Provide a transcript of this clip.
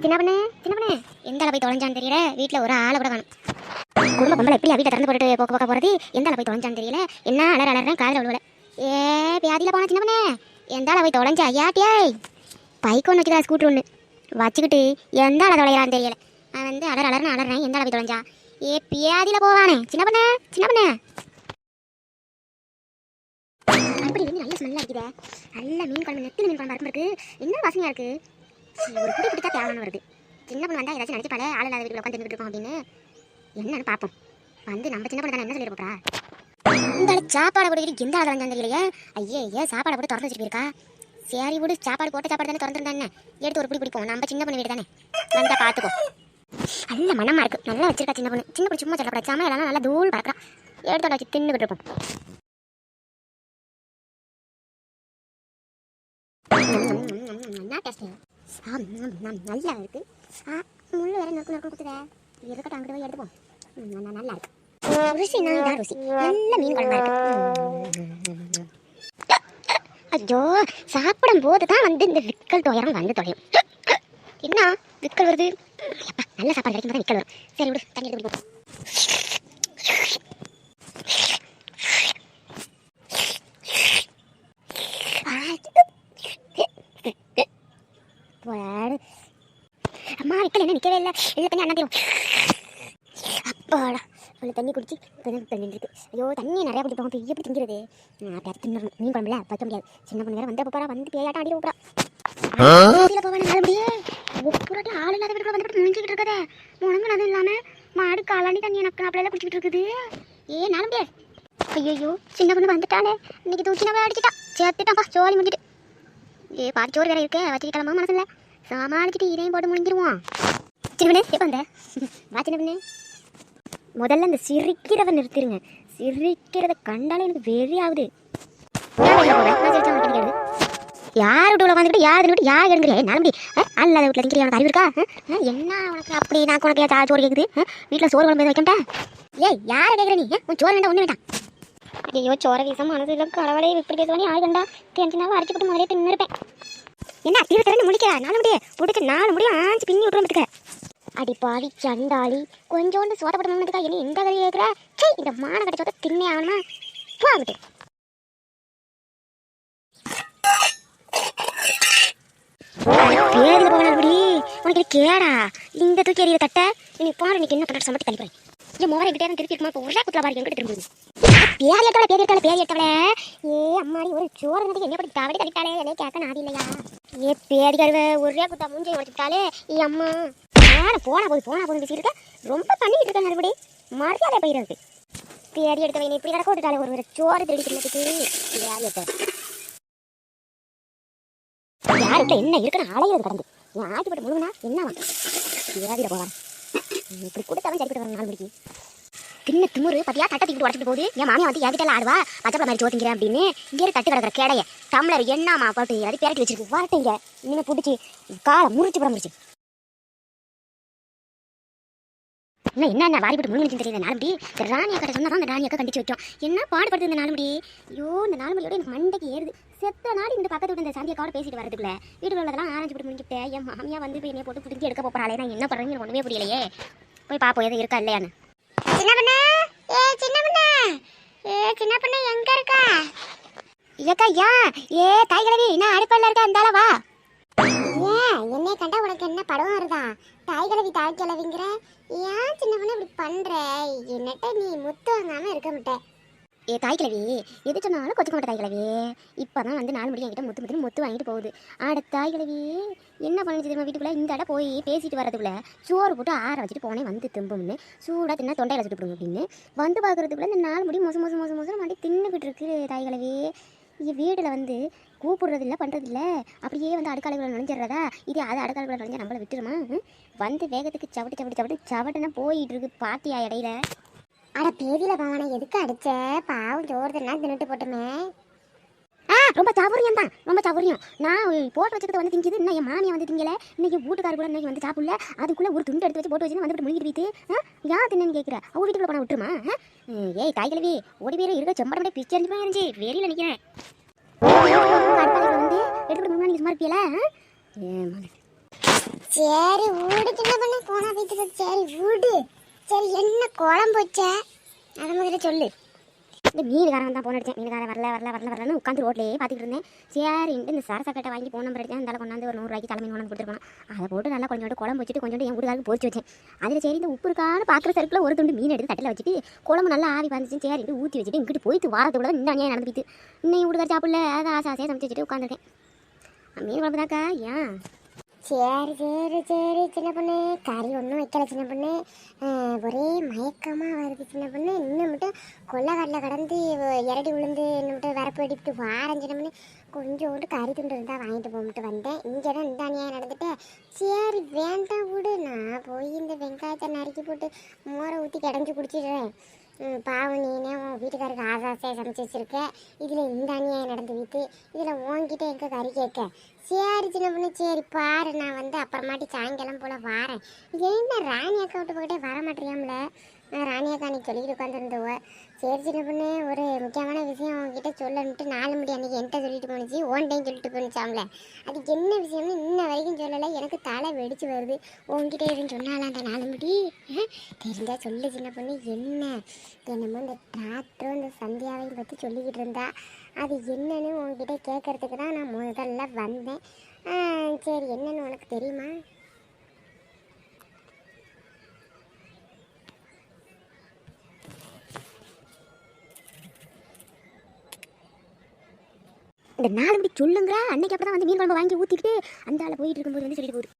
சின்ன பண்ணு எந்த அளவு போய் தொலைஞ்சான்னு தெரியல. வீட்டில் ஒரு ஆளை கூட காணும். குடும்ப பொம்பளை எப்படி வீட்டை திறந்து போட்டு போக்க போகிறது, எந்த அளவு போய் தொலைஞ்சான்னு தெரியல. என்ன அலறேன் காதில் விழுவல. வியாதியில் போனா சின்ன பண்ணு எந்த அளவு போய் தொலைஞ்சா ஐயாட்டியே. பைக் ஒன்று வச்சுக்கிறா, ஸ்கூட்டர் ஒன்று வச்சுக்கிட்டு எந்த அளவு தொலைகிறான்னு தெரியல. அவன் வந்து அலறேன் எந்த அளவு தொலைஞ்சா. பியாதியில் போவானே சின்ன பண்ணு அப்படி நல்ல ஸ்மெல்லாக இருக்குதே. நல்ல மீன் குழம்பு, நெத்தில மீன் குழம்பு அரைப்பு இருக்கு. என்ன வாசனையாக இருக்கு. ஒரு குடி பிடிச்சா தேவையான வருது. சின்ன பொண்ணு வந்தால் ஏதாச்சும் நினச்சி பல ஆள் இல்லாத வீட்டில் உட்காந்து இருக்கோம் அப்படின்னு என்னன்னு பார்ப்போம். வந்து நம்ம சின்ன பொண்ணு தானே என்ன சொல்லிட போறா. இந்த சாப்பாடை போட்டு எந்த ஆள் வந்தாங்க தெரியலையே. ஐயே சாப்பாடை போட்டு திறந்து வச்சுருக்கா. சரி விடு, சாப்பாடு போட்ட சாப்பாடு தானே திறந்துருந்தானே, எடுத்து ஒரு பிடி பிடிப்போம். நம்ம சின்ன பொண்ணு வீடு தானே, வந்தா பார்த்துக்கோ. நல்ல மனமா இருக்கு, நல்லா வச்சிருக்கா சின்ன பொண்ணு சும்மா சொல்லப்படாது. சாமல் எல்லாம் நல்லா தூள் பார்க்குறா. எடுத்து வச்சு தின்னுக்கிட்டு இருப்போம். நல்லா இருக்கு. முள்ளு வேற நொக்கு குத்துதே. இருக்கட்டும், அங்கிட்டு போய் எடுத்துப்போம். நல்லா இருக்கு. ருசி நான் ருசி நல்ல மீன் குழம்பா இருக்கு. ஐயோ, சாப்பிடும் போது தான் வந்து இந்த விக்கல் துயரம் வந்து தொலையும். என்ன விக்கல் வருது? அப்பா நல்ல சாப்பாடு கிடைக்கும் போது விக்கல் வரும். சரி விடு, தண்ணி எடுத்து போகும். அம்மா விக்கல் என்ன நிற்கவே இல்லை. இல்லை தண்ணி அண்ணா அப்பாடா அவ்வளோ தண்ணி குடிச்சு தண்ணி இருக்கு. ஐயோ தண்ணி நிறையா குடிச்சு போகும். எப்படி திங்கிறது? தின்னு மீன் குழம்புல வைக்க முடியாது. சின்ன பொண்ணு வேற வந்து போறா, வந்து பேயாட்டம் அடியில் போறா. போவானே நாலு முடியே ஒப்புறாட்டி ஆள் இல்லாத வீட்டுக்குள்ள வந்துட்டு முடிஞ்சுக்கிட்டு இருக்கதே. முழங்கு அதுவும் இல்லாமல் மாடு காலாண்டி தண்ணி எனக்கு அப்படியெல்லாம் குடிச்சிக்கிட்டு இருக்குது. நாலு முடியே. ஐயோ சின்ன பொண்ணு வந்துட்டானே, இன்னைக்கு தூக்கினா அடிச்சுட்டா. சேர்த்துட்டாப்பா, சோழி முடிஞ்சிட்டு. பாதி சோறு வேற இருக்க வச்சுட்டு கிளம்ப மனசு இல்லை. சமாளிச்சுட்டு இதையும் போட்டு முடிஞ்சிருவோம். சின்ன பொண்ணு எப்போ வந்த? வா சின்ன பொண்ணு. முதல்ல இந்த சிரிக்கிறத நிறுத்திடுங்க. சிரிக்கிறத கண்டாலே எனக்கு வெறி ஆகுது. யார் வீட்டு வந்துட்டு யார் எடுக்கிறேன் நாலு அல்லாத வீட்டில் திங்கிறியா? உனக்கு அறிவு இருக்கா? என்ன உனக்கு அப்படி? நான் உனக்கு சோறு கேட்குது. வீட்டில் சோறு குழம்பு வைக்கட்டா? யாரை கேட்குற நீ? உன் சோறு வேண்டாம், ஒன்று வேண்டாம். ஐயோ சோற வீசம் மனசு இல்லை. கடவுளே இப்படி பேசுவானே ஆள் கண்டா டென்ஷனாக அரைச்சி போட்டு முதலே தின்னு இருப்பேன். என்ன தீவு திறந்து முடிக்கிறா? நாலு முடியே பிடிச்சி 4 முடியும் ஆஞ்சு பின்னி விட்டுருந்துக்க. அடி பாவி சண்டாளி, கொஞ்சோண்டு சோதப்பட மண்ணுக்கா என்ன எந்த கறி கேட்குற? சரி இந்த மான கட்ட சோத்த தின்னே ஆகணுமா? போகிட்டு பேரில் போகலாம். அப்படி உனக்கு கேடா இந்த தூக்கி எறிய தட்ட. நீ போன இன்னைக்கு என்ன பண்ண சமட்டி தள்ளிப்பறேன். என் மோரை கிட்டே திருப்பி இருக்குமா? இப்போ ஒரே குத்தல பாரு எங்கிட்ட திரும்புது. பேர் ஏட்டவளே அம்மாடி ஒரு சோறு என்ன படி தவடி தள்ளிட்டாலே என்ன கேட்க நாதி இல்லையா? பேடி கருவை ஒரே குத்தா மூஞ்சி உடச்சுட்டாலே அம்மா போனா போது பேசிட்டு ரொம்ப பண்ணிட்டு இருக்கேன். மறுபடி மரியாதை போயிருக்கு. பேடி எடுத்த வைனை இப்படி கிடக்க விட்டுட்டாலே ஒரு சோறு திருடி தின்னதுக்கு. யாருக்கிட்ட என்ன இருக்குன்னு அலையிறது கடந்து என் ஆட்டிப்பட்டு முழுவனா என்னவா பேடியில் போவான். இப்படி கொடுத்தாலும் சரிப்பட்டு வர 4 மணிக்கு தின்ன திமுரு பத்தியா தட்டை தூக்கிட்டு உடச்சிட்டு போகுது. என் மாமியா வந்து என்கிட்ட ஆடுவா பச்சை மாதிரி சோத்திங்கிறேன் அப்படின்னு. இங்கே தட்டு கிடக்கிற கேடைய டம்ளர் என்னமா பாட்டு அது பேரட்டி வச்சிருக்கு. வரட்டீங்க இனிமே பிடிச்சி காலை முறிச்சு புறமுடிச்சு. என்ன வாரிப்பட்டு முழுங்கிச்சு தெரியுது. 4 மணி ராணியா கடை சொன்னா தான் அந்த ராணியாக்கா கண்டிச்சு வைக்கும். என்ன பாடுபடுது இந்த 4 மணி. ஐயோ இந்த 4 மணியோட எனக்கு மண்டைக்கு ஏறுது. செத்த நாடு இந்த பக்கத்து விட்டு இந்த சாந்தியாக்காவோட பேசிட்டு வரதுக்குள்ள வீட்டுல உள்ளதெல்லாம் ஆரஞ்சு போட்டு முடிஞ்சுட்டேன். என் மாமியா வந்து போய் என்னை போட்டு பிடிச்சி எடுக்க போறாளே. நான் என்ன பண்ணுறேன்னு ஒன்றுமே புரியலையே. போய் பாப்போம் எதுவும் இருக்கா இல்லையான்னு. சின்ன பொண்ணு எங்க இருக்கா? ஏக்கா தாய் கிழவி நான் அடுப்பல்ல இருக்கா? இந்த அளவா என்னை கண்டா உனக்கு என்ன படம் வருதா? தாய் கிழவிங்கிற ஏன் சின்ன பொண்ணு இப்படி பண்ற? என்னட்ட நீ முத்து வாங்காம இருக்க மாட்டேன். தாய் கிழவி எது சொன்னாலும் கொச்சுக்க மாட்டேன். தாய் கிழவி இப்போதான் வந்து 4 மணி என்கிட்ட முத்து வாங்கிட்டு போகுது. தாய் கிழவி என்ன பண்ணிச்சு தெரியுமா? வீட்டுக்குள்ளே இந்த இடம் போய் பேசிட்டு வரதுக்குள்ள சோறு போட்டு ஆற வச்சுட்டு போனே வந்து திம்பும்னு சூடாக தின்னா தொண்டையில் வச்சுட்டு போடுங்க அப்படின்னு வந்து பார்க்குறதுக்குள்ள இந்த 4 மணி மோசம் மாட்டி தின்னுக்கிட்டு இருக்கு. தாய் கிழவி வீட்டில் வந்து கூப்பிடுறதில்ல பண்ணுறதில்ல, அப்படியே வந்து அடுக்காலைக்குள்ள நுழைஞ்சிடுறதா? இது அது அடுக்காலைக்குள்ள நுழைஞ்சா நம்மளை விட்டுருமா? வந்து வேகத்துக்கு சவட்டுன்னா போயிட்டு இருக்கு. பாத்தியா இடையில அட பேதியில் பாவனை எதுக்கு அடிச்ச? பாவம் ஜோர்தெல்லாம் தின்னுட்டு போட்டுமே. ரொம்ப சவுரியம் தான், ரொம்ப சவுரியம். நான் போட்டு வச்சுக்கிட்டு வந்து திங்கிது. இன்னும் என் மாமியை வந்து திங்கலை. இன்னைக்கு வீட்டுக்காரு கூட இன்னைக்கு வந்து சாப்பிடல. அதுக்குள்ளே ஒரு துண்டு எடுத்து வச்சு போட்டு வச்சு வந்துட்டு முழுங்கிட்டு போயிட்டு யார் தின்னு கேட்குற? அவங்க வீட்டுக்குள்ள போனால் விட்டுருமா? தாய் கிழவி ஓடி பேர் இருக்க செம்பட பிச்சு அஞ்சு போய் இருந்துச்சு. வெளியில் நிற்கிறேன் வந்து எடுத்துக்கிட்டு முன்னாடி சும்மா இருப்பியல. சரி வீடு சின்ன பண்ண போனா வீட்டுக்கு சரி வீடு சரி என்ன குழம்பு வச்ச அதை முதல்ல சொல்லு. இந்த மீனுக்காரன் தான் போன் அடித்தேன். மீனுக்காரன் வரலன்னு உட்காந்து ரோட்லேயே பார்த்துட்டு இருந்தேன். சரின்ட்டு இந்த சரசக்கட்டை வாங்கி போன் நம்பர் அடித்தேன். அந்த கொண்டாந்து ஒரு 100 ரூபாய்க்கு தலைமை கொண்டாந்து கொடுத்துருக்கணும். அதை போட்டு நல்லா கொஞ்சோண்டு குழம்பு வச்சுட்டு கொஞ்சோண்டு என் வீட்டுக்காரருக்கு பொரிச்சு வச்சேன். அதில் சரி இந்த உப்பு இருக்கான்னு பார்க்குற சருக்கில் ஒரு துண்டு மீன் எடுத்து தட்டில் வச்சுட்டு குழம்பு நல்லா ஆவி வந்துச்சு. சரிட்டு ஊற்றி வச்சுட்டு இங்கிட்டு போயிட்டு வாரத்துக்குள்ள இன்னும் நடந்துட்டு இன்னும் வீட்டுக்கார சாப்பிடல. அதை ஆசையாக சமைச்சு வச்சுட்டு உட்காந்துருக்கேன். மீன் குழம்பு தாக்கா ஏன் சரி சரி சரி சின்ன பொண்ணு கறி ஒன்றும் வைக்கல சின்ன பொண்ணு. ஒரே மயக்கமாக வருது சின்ன பொண்ணு. இன்னும் மட்டும் கொள்ளைக்காட்டில் கடந்து இரடி விழுந்து இன்னும் மட்டும் வரப்பு அடிப்பிட்டு வாரம் சின்ன பொண்ணு. கொஞ்சோண்டு கறி துண்டு இருந்தால் வாங்கிட்டு போகிட்டு வந்தேன். இங்கே தான் இந்த அநியாயம் நடந்துட்டேன். சரி வேண்டாம் விடு, நான் போய் இந்த வெங்காயத்தை நறுக்கி போட்டு மோரை ஊற்றி கிடஞ்சி குடிச்சிடுறேன். பாவம் நீனே உன் வீட்டுக்காருக்கு ஆசாசையாக சமைச்சு வச்சுருக்க. இதில் இந்த அநியாயம் நடந்து வீட்டு இதில் உன்கிட்ட எங்கே கறி கேட்க. சரி சின்ன பொண்ணு சரி பாரு, நான் வந்து அப்புறமாட்டி சாயங்காலம் போல் வாரேன். என்ன ராணி அக்கா விட்டு போக்கிட்டே வர மாட்டேறியாமல. ராணி அக்கா அன்றைக்கி சொல்லிக்கிட்டு உட்காந்துருந்தவ. சரி சின்ன பொண்ணு ஒரு முக்கியமான விஷயம் உங்ககிட்ட சொல்லணுன்ட்டு 4 மணி அன்றைக்கி என்கிட்ட சொல்லிட்டு போணுச்சு. ஓன்டையும் சொல்லிட்டு போணுச்சாம்ல. அது என்ன விஷயம்னு இன்ன வரைக்கும் சொல்லலை. எனக்கு தலை வெடிச்சு வருது. உங்ககிட்ட எதுவும் சொன்னாலாம் அந்த 4 மணி தெரிஞ்சா சொல்லு சின்ன பொண்ணு. என்னமோ இந்த டிராக்டரும் இந்த சந்தியாவையும் பற்றி சொல்லிக்கிட்டு இருந்தா. அது என்னன்னு உங்ககிட்ட கேட்கறதுக்கு தான் நான் முதல்ல வந்தேன். சரி என்னன்னு உனக்கு தெரியுமா? இந்த 4 மணி சொல்லுங்க. அன்னைக்கு அப்போ தான் வந்து மீன் குழம்பு வாங்கி ஊற்றிக்கிட்டு அந்த ஆளை போயிட்டு இருக்கும்போது வந்து சொல்லிட்டு போகுது.